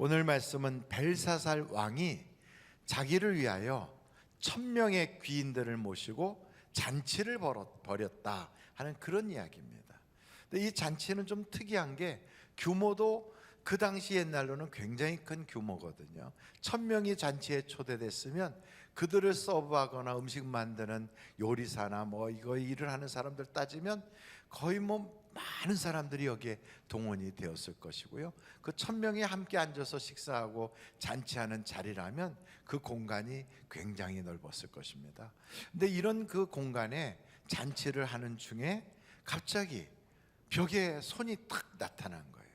오늘 말씀은 벨사살 왕이 자기를 위하여 1000명의 귀인들을 모시고 잔치를 벌였다 하는 그런 이야기입니다. 근데 이 잔치는 좀 특이한 게 규모도 그 당시 옛날로는 굉장히 큰 규모거든요. 1000명이 잔치에 초대됐으면 그들을 서브하거나 음식 만드는 요리사나 이거 일을 하는 사람들 따지면 거의 많은 사람들이 여기에 동원이 되었을 것이고요. 그 1000명이 함께 앉아서 식사하고 잔치하는 자리라면 그 공간이 굉장히 넓었을 것입니다. 근데 이런 그 공간에 잔치를 하는 중에 갑자기 벽에 손이 탁 나타난 거예요.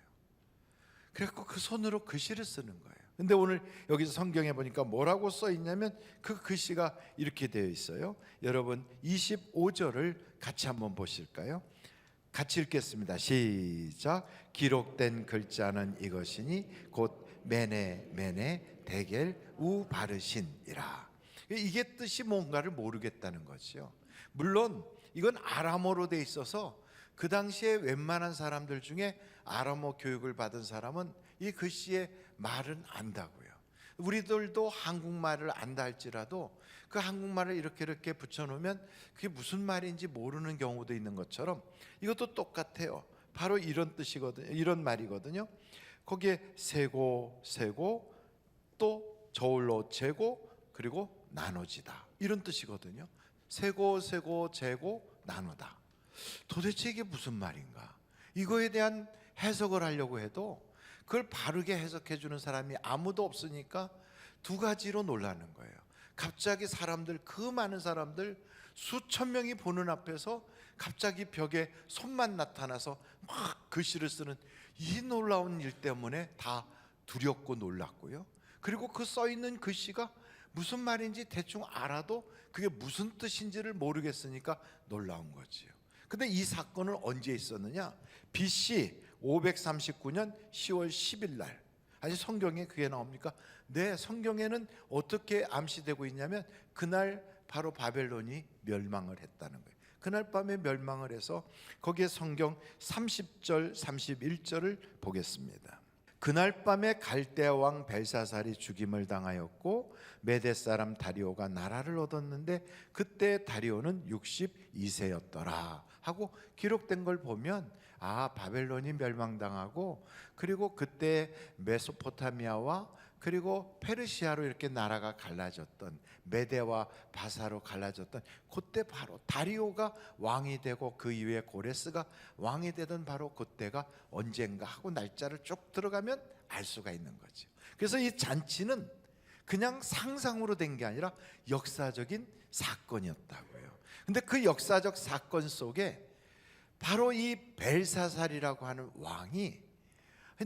그래서 그 손으로 글씨를 쓰는 거예요. 근데 오늘 여기서 성경에 보니까 뭐라고 써 있냐면 그 글씨가 이렇게 되어 있어요. 여러분 25절을 같이 한번 보실까요? 같이 읽겠습니다. 시작. 기록된 글자는 이것이니 곧 메네 메네 데겔 우바르신이라. 이게 뜻이 뭔가를 모르겠다는 거죠. 물론 이건 아람어로 돼 있어서 그 당시에 웬만한 사람들 중에 아람어 교육을 받은 사람은 이 글씨의 말은 안다고요. 우리들도 한국말을 안다 할지라도 그 한국말을 이렇게 붙여놓으면 그게 무슨 말인지 모르는 경우도 있는 것처럼 이것도 똑같아요. 바로 이런 뜻이거든요. 이런 말이거든요. 거기에 세고 또 저울로 재고 그리고 나눠지다 이런 뜻이거든요. 세고 재고 나누다. 도대체 이게 무슨 말인가? 이거에 대한 해석을 하려고 해도 그걸 바르게 해석해 주는 사람이 아무도 없으니까 두 가지로 놀라는 거예요. 갑자기 그 많은 사람들 수천 명이 보는 앞에서 갑자기 벽에 손만 나타나서 막 글씨를 쓰는 이 놀라운 일 때문에 다 두렵고 놀랐고요. 그리고 그 써 있는 글씨가 무슨 말인지 대충 알아도 그게 무슨 뜻인지를 모르겠으니까 놀라운 거지요. 근데 이 사건은 언제 있었느냐? BC 539년 10월 10일 날. 아니 성경에 그게 나옵니까? 네, 성경에는 어떻게 암시되고 있냐면 그날 바로 바벨론이 멸망을 했다는 거예요. 그날 밤에 멸망을 해서 거기에 성경 30절 31절을 보겠습니다. 그날 밤에 갈대아 왕 벨사살이 죽임을 당하였고 메대 사람 다리오가 나라를 얻었는데 그때 다리오는 62세였더라 하고 기록된 걸 보면 바벨론이 멸망당하고 그리고 그때 메소포타미아와 그리고 페르시아로 이렇게 나라가 갈라졌던 메대와 바사로 갈라졌던 그때 바로 다리오가 왕이 되고 그 이후에 고레스가 왕이 되던 바로 그때가 언젠가 하고 날짜를 쭉 들어가면 알 수가 있는 거죠. 그래서 이 잔치는 그냥 상상으로 된 게 아니라 역사적인 사건이었다고요. 근데 그 역사적 사건 속에 바로 이 벨사살이라고 하는 왕이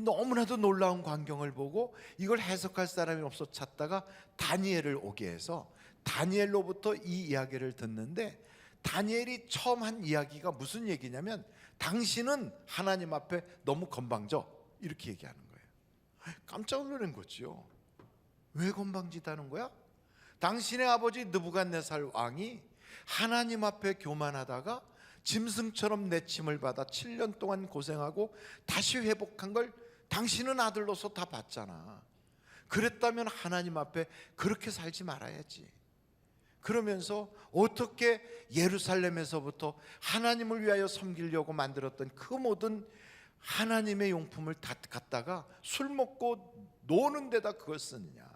너무나도 놀라운 광경을 보고 이걸 해석할 사람이 없어 찾다가 다니엘을 오게 해서 다니엘로부터 이 이야기를 듣는데 다니엘이 처음 한 이야기가 무슨 얘기냐면 당신은 하나님 앞에 너무 건방져 이렇게 얘기하는 거예요. 깜짝 놀란 거죠. 왜 건방지다는 거야? 당신의 아버지 느부갓네살 왕이 하나님 앞에 교만하다가 짐승처럼 내침을 받아 7년 동안 고생하고 다시 회복한 걸 당신은 아들로서 다 봤잖아. 그랬다면 하나님 앞에 그렇게 살지 말아야지. 그러면서 어떻게 예루살렘에서부터 하나님을 위하여 섬기려고 만들었던 그 모든 하나님의 용품을 다 갖다가 술 먹고 노는 데다 그걸 쓰느냐.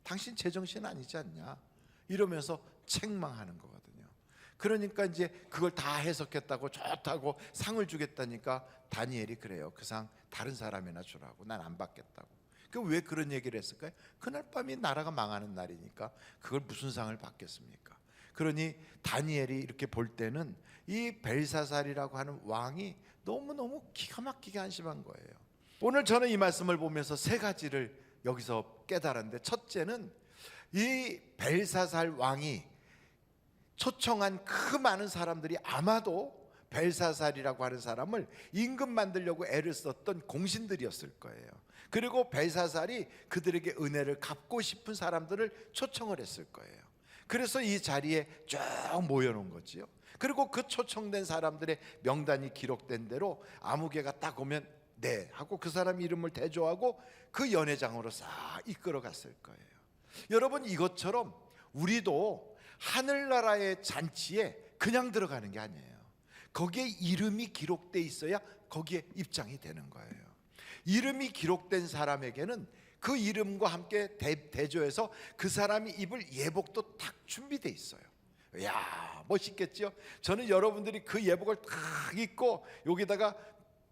당신 제정신 아니지 않냐. 이러면서 책망하는 거거든요. 그러니까 이제 그걸 다 해석했다고 좋다고 상을 주겠다니까 다니엘이 그래요. 그 상 다른 사람이나 주라고. 난 안 받겠다고. 왜 그런 얘기를 했을까요? 그날 밤이 나라가 망하는 날이니까 그걸 무슨 상을 받겠습니까? 그러니 다니엘이 이렇게 볼 때는 이 벨사살이라고 하는 왕이 너무너무 기가 막히게 한심한 거예요. 오늘 저는 이 말씀을 보면서 세 가지를 여기서 깨달았는데, 첫째는 이 벨사살 왕이 초청한 그 많은 사람들이 아마도 벨사살이라고 하는 사람을 임금 만들려고 애를 썼던 공신들이었을 거예요. 그리고 벨사살이 그들에게 은혜를 갚고 싶은 사람들을 초청을 했을 거예요. 그래서 이 자리에 쭉 모여놓은 거지요. 그리고 그 초청된 사람들의 명단이 기록된 대로 아무개가 딱 오면 네 하고 그 사람 이름을 대조하고 그 연회장으로 싹 이끌어 갔을 거예요. 여러분, 이것처럼 우리도 하늘나라의 잔치에 그냥 들어가는 게 아니에요. 거기에 이름이 기록돼 있어야 거기에 입장이 되는 거예요. 이름이 기록된 사람에게는 그 이름과 함께 대조해서 그 사람이 입을 예복도 딱 준비돼 있어요. 야, 멋있겠죠? 저는 여러분들이 그 예복을 딱 입고 여기다가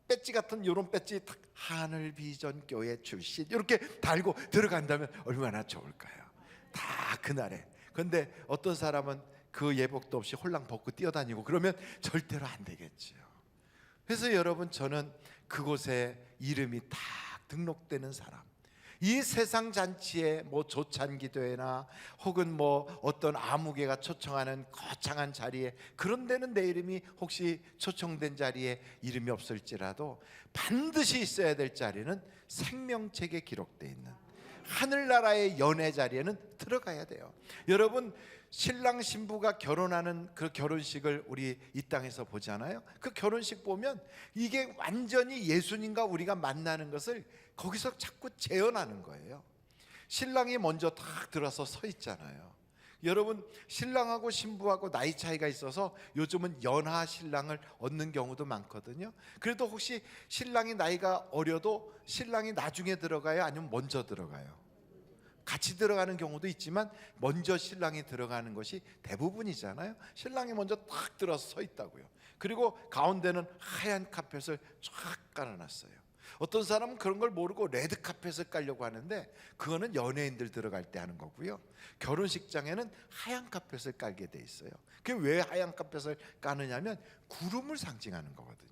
배지 같은 이런 배지 딱 하늘비전교회 출신 이렇게 달고 들어간다면 얼마나 좋을까요? 다 그날에. 근데 어떤 사람은 그 예복도 없이 홀랑 벗고 뛰어다니고 그러면 절대로 안 되겠죠. 그래서 여러분, 저는 그곳에 이름이 딱 등록되는 사람, 이 세상 잔치에 뭐 조찬기도회나 혹은 뭐 어떤 아무개가 초청하는 거창한 자리에, 그런 데는 내 이름이 혹시 초청된 자리에 이름이 없을지라도 반드시 있어야 될 자리는 생명책에 기록되어 있는 하늘나라의 연애 자리에는 들어가야 돼요. 여러분, 신랑 신부가 결혼하는 그 결혼식을 우리 이 땅에서 보잖아요. 그 결혼식 보면 이게 완전히 예수님과 우리가 만나는 것을 거기서 자꾸 재현하는 거예요. 신랑이 먼저 딱 들어서 서 있잖아요. 여러분, 신랑하고 신부하고 나이 차이가 있어서 요즘은 연하 신랑을 얻는 경우도 많거든요. 그래도 혹시 신랑이 나이가 어려도 신랑이 나중에 들어가요? 아니면 먼저 들어가요? 같이 들어가는 경우도 있지만 먼저 신랑이 들어가는 것이 대부분이잖아요. 신랑이 먼저 딱 들어서 서 있다고요. 그리고 가운데는 하얀 카펫을 쫙 깔아놨어요. 어떤 사람은 그런 걸 모르고 레드 카펫을 깔려고 하는데 그거는 연예인들 들어갈 때 하는 거고요. 결혼식장에는 하얀 카펫을 깔게 돼 있어요. 그게 왜 하얀 카펫을 까느냐면 구름을 상징하는 거거든요.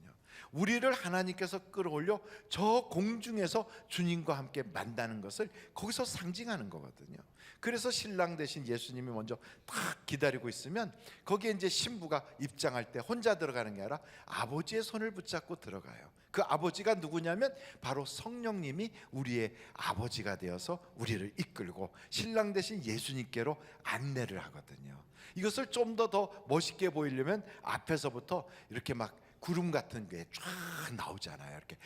우리를 하나님께서 끌어올려 저 공중에서 주님과 함께 만나는 것을 거기서 상징하는 거거든요. 그래서 신랑 대신 예수님이 먼저 딱 기다리고 있으면 거기에 이제 신부가 입장할 때 혼자 들어가는 게 아니라 아버지의 손을 붙잡고 들어가요. 그 아버지가 누구냐면 바로 성령님이 우리의 아버지가 되어서 우리를 이끌고 신랑 대신 예수님께로 안내를 하거든요. 이것을 좀 더 멋있게 보이려면 앞에서부터 이렇게 막 구름 같은 게 쫙 나오잖아요. 이렇게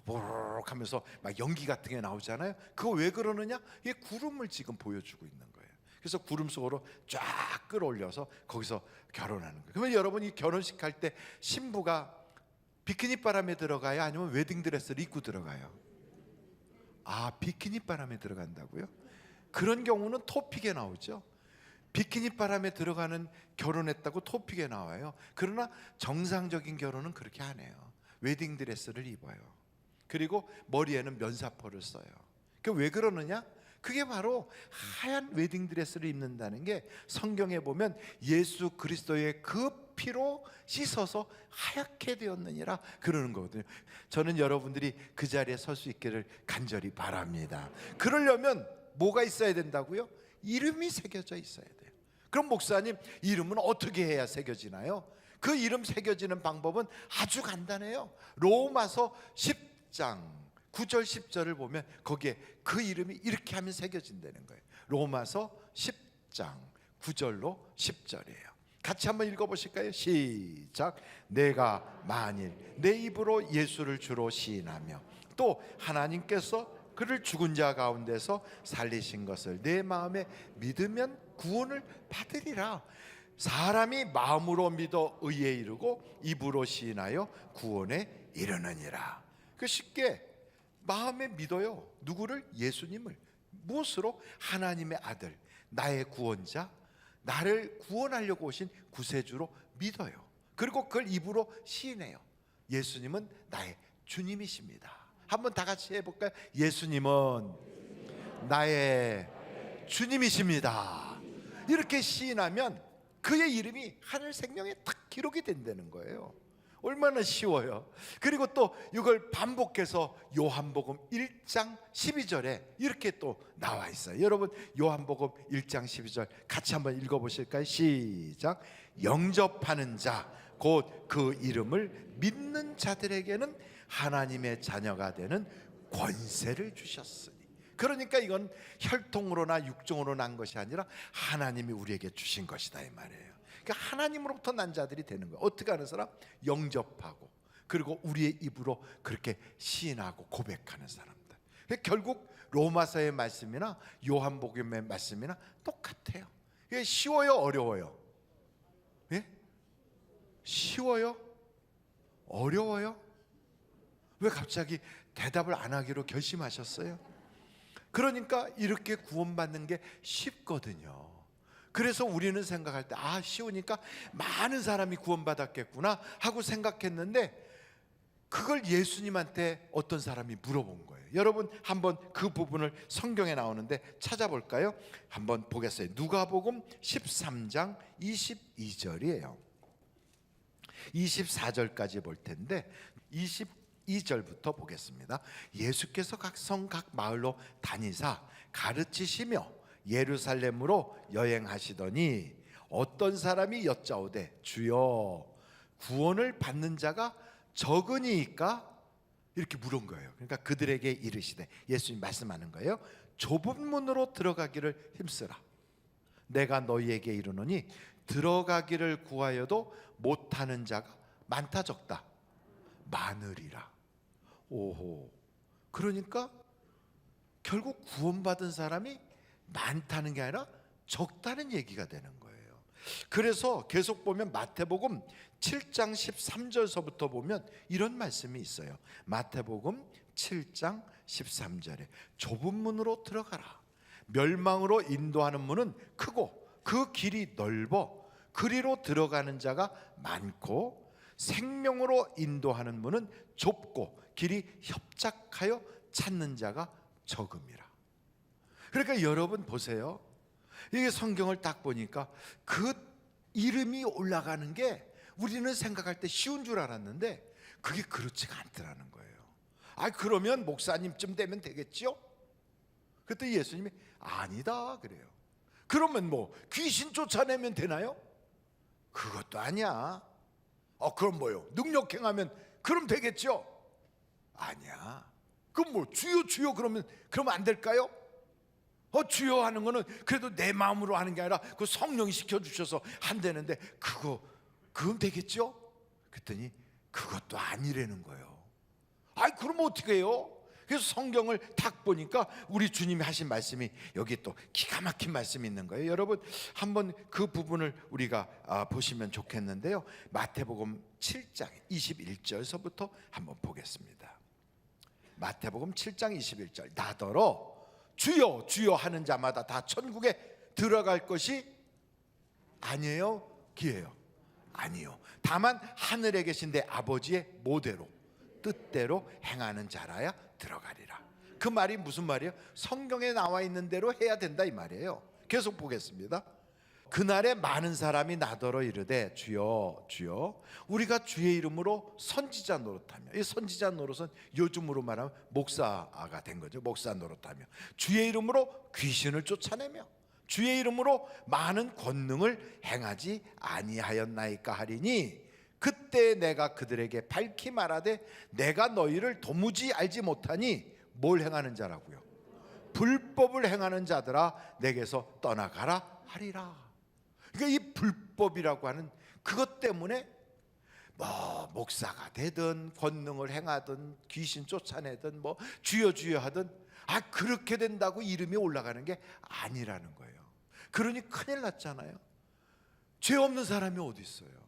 보록 하면서 막 연기 같은 게 나오잖아요. 그거 왜 그러느냐? 이게 구름을 지금 보여주고 있는 거예요. 그래서 구름 속으로 쫙 끌어올려서 거기서 결혼하는 거예요. 그러면 여러분, 이 결혼식 할 때 신부가 비키니 바람에 들어가요? 아니면 웨딩드레스를 입고 들어가요? 아, 비키니 바람에 들어간다고요? 그런 경우는 토픽에 나오죠. 비키니 바람에 들어가는 결혼했다고 토픽에 나와요. 그러나 정상적인 결혼은 그렇게 안 해요. 웨딩드레스를 입어요. 그리고 머리에는 면사포를 써요. 그 왜 그러느냐? 그게 바로 하얀 웨딩드레스를 입는다는 게 성경에 보면 예수 그리스도의 그 피로 씻어서 하얗게 되었느니라 그러는 거거든요. 저는 여러분들이 그 자리에 설 수 있기를 간절히 바랍니다. 그러려면 뭐가 있어야 된다고요? 이름이 새겨져 있어야 돼요. 그럼 목사님, 이름은 어떻게 해야 새겨지나요? 그 이름 새겨지는 방법은 아주 간단해요. 로마서 10장 9절 10절을 보면 거기에 그 이름이 이렇게 하면 새겨진다는 거예요. 로마서 10장 9절로 10절이에요. 같이 한번 읽어보실까요? 시작. 내가 만일 내 입으로 예수를 주로 시인하며 또 하나님께서 그를 죽은 자 가운데서 살리신 것을 내 마음에 믿으면 구원을 받으리라. 사람이 마음으로 믿어 의에 이르고 입으로 시인하여 구원에 이르느니라. 그 쉽게 마음에 믿어요. 누구를? 예수님을. 무엇으로? 하나님의 아들, 나의 구원자, 나를 구원하려고 오신 구세주로 믿어요. 그리고 그걸 입으로 시인해요. 예수님은 나의 주님이십니다. 한번 다 같이 해볼까요? 예수님은 나의 주님이십니다. 이렇게 시인하면 그의 이름이 하늘 생명에 딱 기록이 된다는 거예요. 얼마나 쉬워요. 그리고 또 이걸 반복해서 요한복음 1장 12절에 이렇게 또 나와 있어요. 여러분, 요한복음 1장 12절 같이 한번 읽어보실까요? 시작. 영접하는 자 곧 그 이름을 믿는 자들에게는 하나님의 자녀가 되는 권세를 주셨으니. 그러니까 이건 혈통으로나 육종으로 난 것이 아니라 하나님이 우리에게 주신 것이다 이 말이에요. 그러니까 하나님으로부터 난 자들이 되는 거예요. 어떻게 하는 사람? 영접하고 그리고 우리의 입으로 그렇게 시인하고 고백하는 사람들. 결국 로마서의 말씀이나 요한복음의 말씀이나 똑같아요. 이게 쉬워요, 어려워요? 예? 쉬워요? 어려워요? 왜 갑자기 대답을 안 하기로 결심하셨어요? 그러니까 이렇게 구원받는 게 쉽거든요. 그래서 우리는 생각할 때 쉬우니까 많은 사람이 구원받았겠구나 하고 생각했는데, 그걸 예수님한테 어떤 사람이 물어본 거예요. 여러분 한번 그 부분을 성경에 나오는데 찾아볼까요? 한번 보겠어요. 누가복음 13장 22절이에요 24절까지 볼 텐데 22절부터 보겠습니다. 예수께서 각 성 각 마을로 다니사 가르치시며 예루살렘으로 여행하시더니 어떤 사람이 여짜오되 주여 구원을 받는 자가 적으니까, 이렇게 물은 거예요. 그러니까 그들에게 이르시되, 예수님 말씀하는 거예요. 좁은 문으로 들어가기를 힘쓰라. 내가 너희에게 이르노니 들어가기를 구하여도 못하는 자가 많다 적다 많으리라. 오호. 그러니까 결국 구원받은 사람이 많다는 게 아니라 적다는 얘기가 되는 거예요. 그래서 계속 보면 마태복음 7장 13절서부터 보면 이런 말씀이 있어요. 마태복음 7장 13절에 좁은 문으로 들어가라. 멸망으로 인도하는 문은 크고 그 길이 넓어 그리로 들어가는 자가 많고, 생명으로 인도하는 문은 좁고 길이 협착하여 찾는 자가 적음이라. 그러니까 여러분 보세요. 이게 성경을 딱 보니까 그 이름이 올라가는 게 우리는 생각할 때 쉬운 줄 알았는데 그게 그렇지가 않더라는 거예요. 그러면 목사님쯤 되면 되겠죠? 그때 예수님이 아니다 그래요. 그러면 뭐 귀신 쫓아내면 되나요? 그것도 아니야. 그럼 뭐요? 능력 행하면 그럼 되겠죠? 아니야. 그럼 뭐 주여 주여 그러면 안 될까요? 주여 하는 거는 그래도 내 마음으로 하는 게 아니라 그 성령이 시켜주셔서 한다는데 그건 되겠죠? 그랬더니 그것도 아니라는 거예요. 그럼 어떻게 해요? 그래서 성경을 딱 보니까 우리 주님이 하신 말씀이 여기 또 기가 막힌 말씀이 있는 거예요. 여러분 한번 그 부분을 우리가 보시면 좋겠는데요. 마태복음 7장 21절서부터 한번 보겠습니다. 마태복음 7장 21절. 나더러 주여 주여 하는 자마다 다 천국에 들어갈 것이 아니에요? 기예요? 아니요. 다만 하늘에 계신 내 아버지의 모대로 뜻대로 행하는 자라야 들어가리라. 그 말이 무슨 말이에요? 성경에 나와 있는 대로 해야 된다 이 말이에요. 계속 보겠습니다. 그날에 많은 사람이 나더러 이르되 주여 주여 우리가 주의 이름으로 선지자 노릇하며, 이 선지자 노릇은 요즘으로 말하면 목사가 된 거죠. 목사 노릇하며 주의 이름으로 귀신을 쫓아내며 주의 이름으로 많은 권능을 행하지 아니하였나이까 하리니, 그때 내가 그들에게 밝히 말하되 내가 너희를 도무지 알지 못하니, 뭘 행하는 자라고요? 불법을 행하는 자들아 내게서 떠나가라 하리라. 그러니까 이 불법이라고 하는 그것 때문에 뭐 목사가 되든 권능을 행하든 귀신 쫓아내든 뭐 주여 주여 하든 그렇게 된다고 이름이 올라가는 게 아니라는 거예요. 그러니 큰일 났잖아요. 죄 없는 사람이 어디 있어요?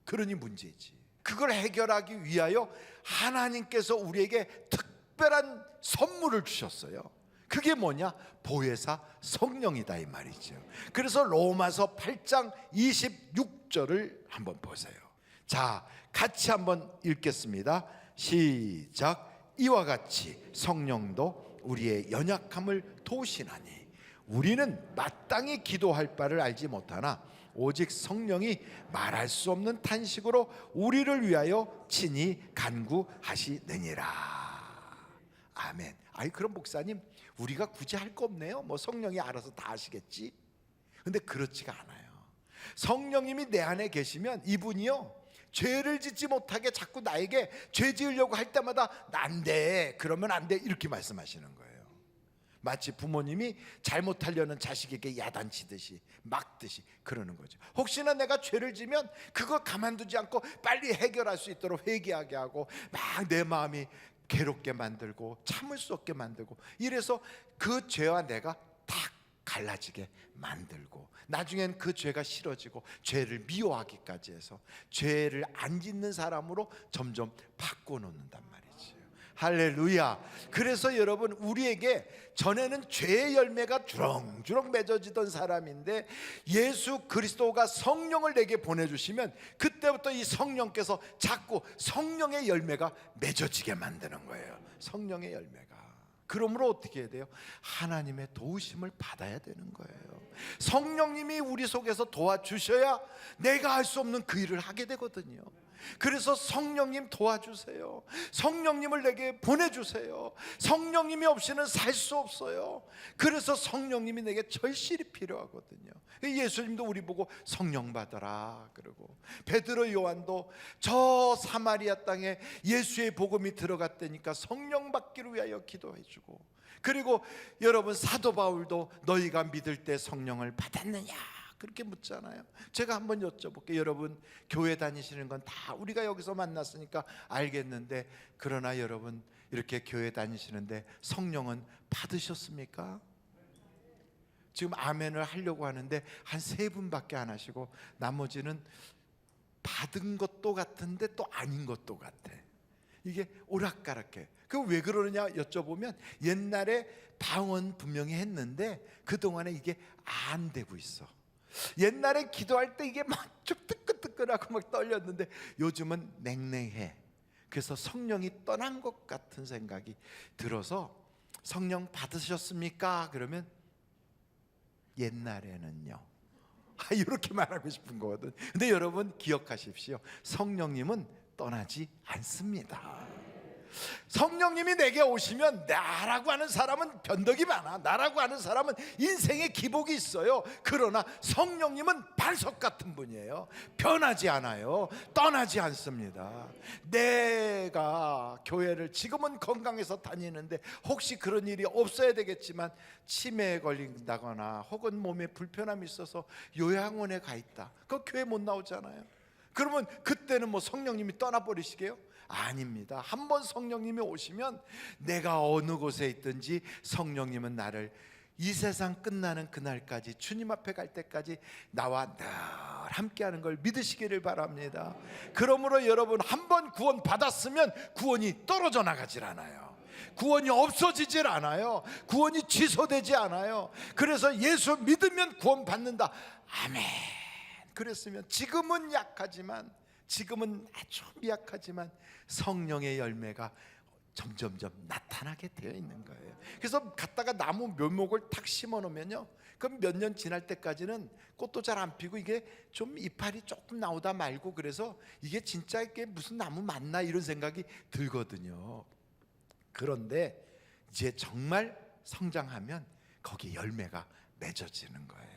그러니 문제지. 그걸 해결하기 위하여 하나님께서 우리에게 특별한 선물을 주셨어요. 그게 뭐냐? 보혜사 성령이다 이 말이죠. 그래서 로마서 8장 26절을 한번 보세요. 자, 같이 한번 읽겠습니다. 시작. 이와 같이 성령도 우리의 연약함을 도우시나니 우리는 마땅히 기도할 바를 알지 못하나 오직 성령이 말할 수 없는 탄식으로 우리를 위하여 친히 간구하시느니라. 아멘. 그럼 목사님 우리가 굳이 할 거 없네요. 뭐 성령이 알아서 다 하시겠지. 근데 그렇지가 않아요. 성령님이 내 안에 계시면 이분이요 죄를 짓지 못하게 자꾸 나에게 죄 지으려고 할 때마다 안 돼, 그러면 안 돼, 이렇게 말씀하시는 거예요. 마치 부모님이 잘못하려는 자식에게 야단치듯이 막듯이 그러는 거죠. 혹시나 내가 죄를 지면 그거 가만두지 않고 빨리 해결할 수 있도록 회개하게 하고 막 내 마음이 괴롭게 만들고 참을 수 없게 만들고, 이래서 그 죄와 내가 딱 갈라지게 만들고, 나중엔 그 죄가 싫어지고 죄를 미워하기까지 해서 죄를 안 짓는 사람으로 점점 바꿔놓는단 말이죠. 할렐루야. 그래서 여러분, 우리에게 전에는 죄의 열매가 주렁주렁 맺어지던 사람인데 예수 그리스도가 성령을 내게 보내주시면 그때부터 이 성령께서 자꾸 성령의 열매가 맺어지게 만드는 거예요. 성령의 열매가. 그러므로 어떻게 해야 돼요? 하나님의 도우심을 받아야 되는 거예요. 성령님이 우리 속에서 도와주셔야 내가 할 수 없는 그 일을 하게 되거든요. 그래서 성령님 도와주세요. 성령님을 내게 보내주세요. 성령님이 없이는 살 수 없어요. 그래서 성령님이 내게 절실히 필요하거든요. 예수님도 우리 보고 성령 받아라 그러고, 베드로 요한도 저 사마리아 땅에 예수의 복음이 들어갔다니까 성령 받기를 위하여 기도해주고, 그리고 여러분 사도 바울도 너희가 믿을 때 성령을 받았느냐 그렇게 묻잖아요. 제가 한번 여쭤볼게요. 여러분 교회 다니시는 건 다 우리가 여기서 만났으니까 알겠는데, 그러나 여러분 이렇게 교회 다니시는데 성령은 받으셨습니까? 지금 아멘을 하려고 하는데 한 3분밖에 안 하시고 나머지는 받은 것도 같은데 또 아닌 것도 같아. 이게 오락가락해. 그 왜 그러느냐 여쭤보면, 옛날에 방언 분명히 했는데 그동안에 이게 안 되고 있어. 옛날에 기도할 때 이게 막 쭉 뜨끈뜨끈하고 막 떨렸는데 요즘은 냉랭해. 그래서 성령이 떠난 것 같은 생각이 들어서, 성령 받으셨습니까? 그러면 옛날에는요, 이렇게 말하고 싶은 거거든. 근데 여러분 기억하십시오. 성령님은 떠나지 않습니다. 성령님이 내게 오시면 나라고 하는 사람은 변덕이 많아. 나라고 하는 사람은 인생에 기복이 있어요. 그러나 성령님은 반석 같은 분이에요. 변하지 않아요. 떠나지 않습니다. 내가 교회를 지금은 건강해서 다니는데 혹시 그런 일이 없어야 되겠지만 치매에 걸린다거나 혹은 몸에 불편함이 있어서 요양원에 가 있다. 그 교회 못 나오잖아요. 그러면 그때는 뭐 성령님이 떠나버리시게요? 아닙니다. 한번 성령님이 오시면 내가 어느 곳에 있든지 성령님은 나를 이 세상 끝나는 그날까지, 주님 앞에 갈 때까지 나와 늘 함께하는 걸 믿으시기를 바랍니다. 그러므로 여러분, 한번 구원 받았으면 구원이 떨어져 나가질 않아요. 구원이 없어지질 않아요. 구원이 취소되지 않아요. 그래서 예수 믿으면 구원 받는다. 아멘. 그랬으면 지금은 약하지만, 지금은 아주 미약하지만 성령의 열매가 점점점 나타나게 되어 있는 거예요. 그래서 갖다가 나무 묘목을 탁 심어 놓으면요, 그럼 몇 년 지날 때까지는 꽃도 잘 안 피고 이게 좀 이파리 조금 나오다 말고, 그래서 이게 진짜 이게 무슨 나무 맞나 이런 생각이 들거든요. 그런데 이제 정말 성장하면 거기에 열매가 맺어지는 거예요.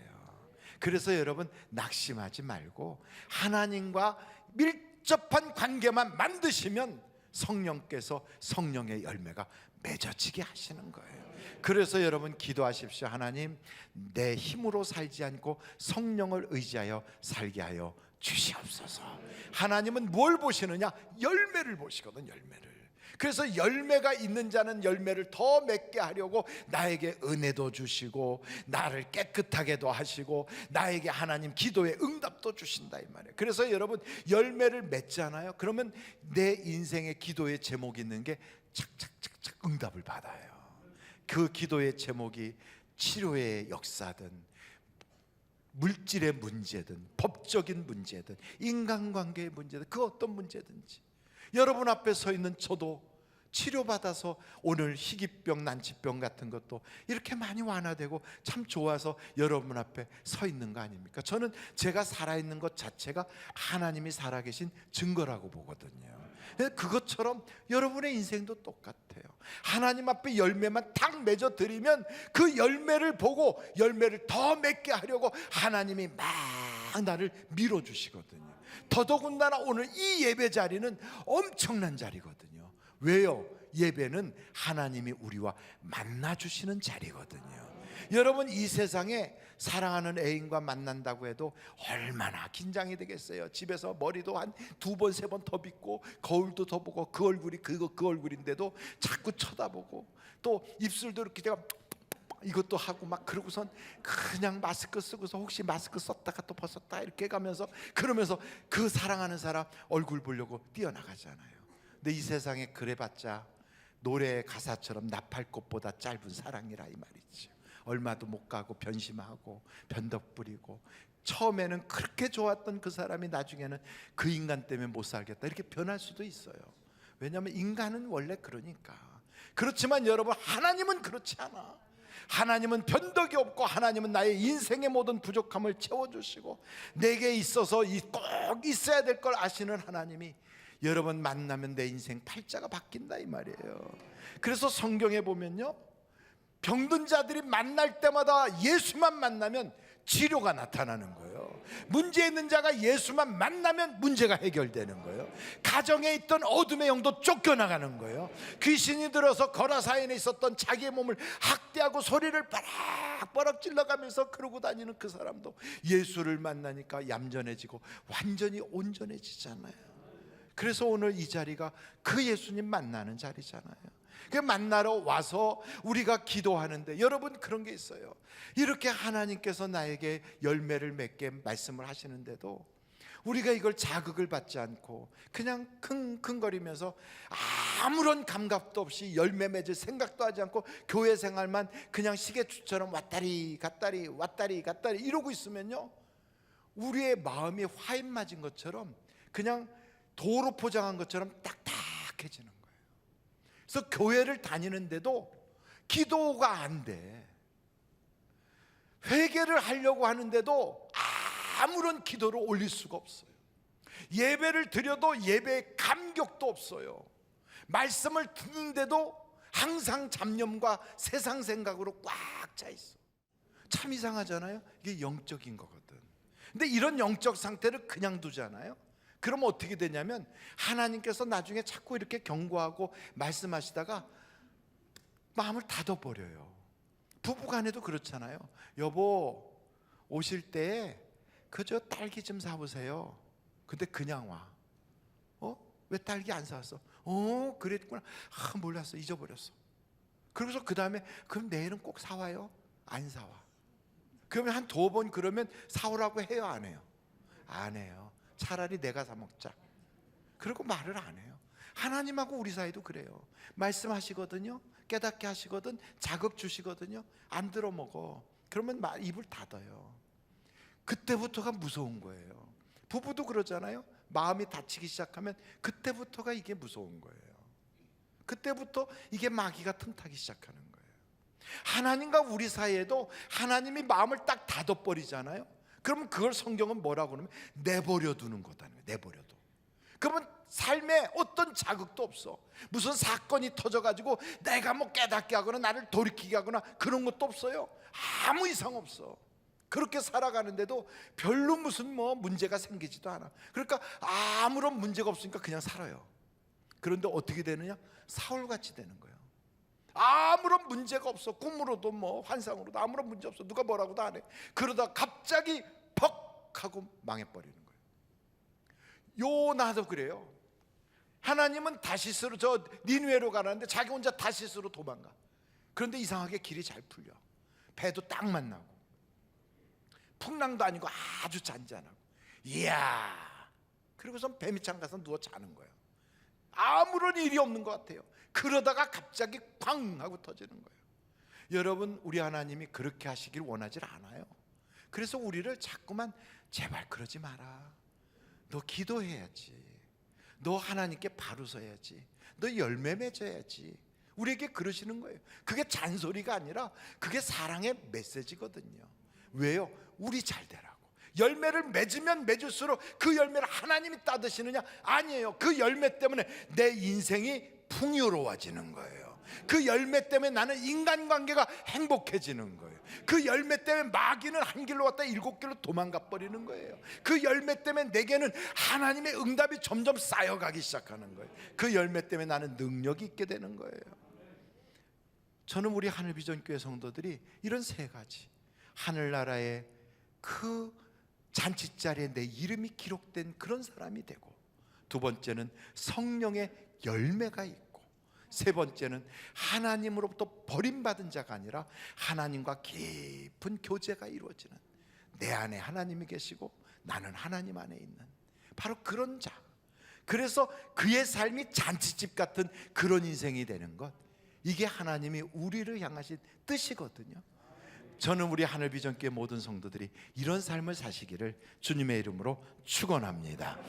그래서 여러분 낙심하지 말고 하나님과 밀접한 관계만 만드시면 성령께서 성령의 열매가 맺어지게 하시는 거예요. 그래서 여러분 기도하십시오. 하나님, 내 힘으로 살지 않고 성령을 의지하여 살게 하여 주시옵소서. 하나님은 뭘 보시느냐? 열매를 보시거든, 열매를. 그래서 열매가 있는 자는 열매를 더 맺게 하려고 나에게 은혜도 주시고 나를 깨끗하게도 하시고 나에게 하나님 기도의 응답도 주신다 이 말이에요. 그래서 여러분 열매를 맺잖아요. 그러면 내 인생의 기도의 제목이 있는 게 착착착착 응답을 받아요. 그 기도의 제목이 치료의 역사든 물질의 문제든 법적인 문제든 인간관계의 문제든 그 어떤 문제든지, 여러분 앞에 서 있는 저도 치료받아서 오늘 희귀병, 난치병 같은 것도 이렇게 많이 완화되고 참 좋아서 여러분 앞에 서 있는 거 아닙니까? 저는 제가 살아있는 것 자체가 하나님이 살아계신 증거라고 보거든요. 그것처럼 여러분의 인생도 똑같아요. 하나님 앞에 열매만 탁 맺어드리면 그 열매를 보고 열매를 더 맺게 하려고 하나님이 막 나를 밀어주시거든요. 더더군다나 오늘 이 예배 자리는 엄청난 자리거든요. 왜요? 예배는 하나님이 우리와 만나 주시는 자리거든요. 여러분, 이 세상에 사랑하는 애인과 만난다고 해도 얼마나 긴장이 되겠어요. 집에서 머리도 한 2번 3번 더 빗고 거울도 더 보고 그 얼굴이 그 얼굴인데도 자꾸 쳐다보고 또 입술도 이렇게 제가 이것도 하고 막 그러고선 그냥 마스크 쓰고서 혹시 마스크 썼다가 또 벗었다 이렇게 가면서 그러면서 그 사랑하는 사람 얼굴 보려고 뛰어나가잖아요. 근데 이 세상에 그래봤자 노래의 가사처럼 나팔꽃보다 짧은 사랑이라 이 말이죠. 얼마도 못 가고 변심하고 변덕 부리고 처음에는 그렇게 좋았던 그 사람이 나중에는 그 인간 때문에 못 살겠다 이렇게 변할 수도 있어요. 왜냐하면 인간은 원래 그러니까. 그렇지만 여러분, 하나님은 그렇지 않아. 하나님은 변덕이 없고 하나님은 나의 인생의 모든 부족함을 채워주시고 내게 있어서 꼭 있어야 될 걸 아시는 하나님이 여러분 만나면 내 인생 팔자가 바뀐다 이 말이에요. 그래서 성경에 보면요, 병든 자들이 만날 때마다 예수만 만나면 치료가 나타나는 거예요. 문제 있는 자가 예수만 만나면 문제가 해결되는 거예요. 가정에 있던 어둠의 영도 쫓겨나가는 거예요. 귀신이 들어서 거라사인에 있었던 자기의 몸을 학대하고 소리를 빠락빠락 찔러가면서 그러고 다니는 그 사람도 예수를 만나니까 얌전해지고 완전히 온전해지잖아요. 그래서 오늘 이 자리가 그 예수님 만나는 자리잖아요. 그 만나러 와서 우리가 기도하는데 여러분, 그런 게 있어요. 이렇게 하나님께서 나에게 열매를 맺게 말씀을 하시는데도 우리가 이걸 자극을 받지 않고 그냥 킁킁거리면서 아무런 감각도 없이 열매 맺을 생각도 하지 않고 교회 생활만 그냥 시계추처럼 왔다리 갔다리 왔다리 갔다리 이러고 있으면요, 우리의 마음이 화인 맞은 것처럼 그냥 도로 포장한 것처럼 딱딱해지는 거예요. 그래서 교회를 다니는데도 기도가 안 돼. 회개를 하려고 하는데도 아무런 기도를 올릴 수가 없어요. 예배를 드려도 예배의 감격도 없어요. 말씀을 듣는데도 항상 잡념과 세상 생각으로 꽉 차 있어. 참 이상하잖아요. 이게 영적인 거거든. 근데 이런 영적 상태를 그냥 두잖아요. 그럼 어떻게 되냐면 하나님께서 나중에 자꾸 이렇게 경고하고 말씀하시다가 마음을 닫아버려요. 부부간에도 그렇잖아요. 여보, 오실 때 그저 딸기 좀 사오세요. 근데 그냥 와. 왜 딸기 안 사왔어? 그랬구나. 몰랐어, 잊어버렸어. 그러고서 그 다음에 그럼 내일은 꼭 사와요? 안 사와. 그러면 한 2번 그러면 사오라고 해요, 안 해요? 안 해요. 차라리 내가 사 먹자. 그리고 말을 안 해요. 하나님하고 우리 사이도 그래요. 말씀하시거든요, 깨닫게 하시거든, 자극 주시거든요, 안 들어 먹어. 그러면 입을 닫아요. 그때부터가 무서운 거예요. 부부도 그러잖아요. 마음이 다치기 시작하면 그때부터가 이게 무서운 거예요. 그때부터 이게 마귀가 틈타기 시작하는 거예요. 하나님과 우리 사이에도 하나님이 마음을 딱 닫아버리잖아요. 그러면 그걸 성경은 뭐라고 그러면 내버려 두는 거다는 거예요. 내버려둬. 그러면 삶에 어떤 자극도 없어. 무슨 사건이 터져가지고 내가 뭐 깨닫게 하거나 나를 돌이키게 하거나 그런 것도 없어요. 아무 이상 없어. 그렇게 살아가는데도 별로 무슨 문제가 생기지도 않아. 그러니까 아무런 문제가 없으니까 그냥 살아요. 그런데 어떻게 되느냐? 사울같이 되는 거예요. 아무런 문제가 없어. 꿈으로도 환상으로도 아무런 문제 없어. 누가 뭐라고도 안 해. 그러다 갑자기 퍽 하고 망해버리는 거예요. 요나도 그래요. 하나님은 다시스로 저 니느웨로 가라는데 자기 혼자 다시스로 도망가. 그런데 이상하게 길이 잘 풀려. 배도 딱 만나고 풍랑도 아니고 아주 잔잔하고, 이야, 그리고선 배 밑창 가서 누워 자는 거예요. 아무런 일이 없는 것 같아요. 그러다가 갑자기 쾅 하고 터지는 거예요. 여러분, 우리 하나님이 그렇게 하시길 원하질 않아요. 그래서 우리를 자꾸만 제발 그러지 마라. 너 기도해야지. 너 하나님께 바로 서야지. 너 열매 맺어야지. 우리에게 그러시는 거예요. 그게 잔소리가 아니라 그게 사랑의 메시지거든요. 왜요? 우리 잘 되라고. 열매를 맺으면 맺을수록 그 열매를 하나님이 따드시느냐? 아니에요. 그 열매 때문에 내 인생이 풍요로워지는 거예요. 그 열매 때문에 나는 인간관계가 행복해지는 거예요. 그 열매 때문에 마귀는 한 길로 갔다 7길로 도망가 버리는 거예요. 그 열매 때문에 내게는 하나님의 응답이 점점 쌓여가기 시작하는 거예요. 그 열매 때문에 나는 능력이 있게 되는 거예요. 저는 우리 하늘비전교회 성도들이 이런 3가지, 하늘나라의 그 잔치자리에 내 이름이 기록된 그런 사람이 되고, 2번째는 성령의 열매가 있고, 3번째는 하나님으로부터 버림받은 자가 아니라 하나님과 깊은 교제가 이루어지는, 내 안에 하나님이 계시고 나는 하나님 안에 있는 바로 그런 자. 그래서 그의 삶이 잔치집 같은 그런 인생이 되는 것, 이게 하나님이 우리를 향하신 뜻이거든요. 저는 우리 하늘비전교회 모든 성도들이 이런 삶을 사시기를 주님의 이름으로 축원합니다.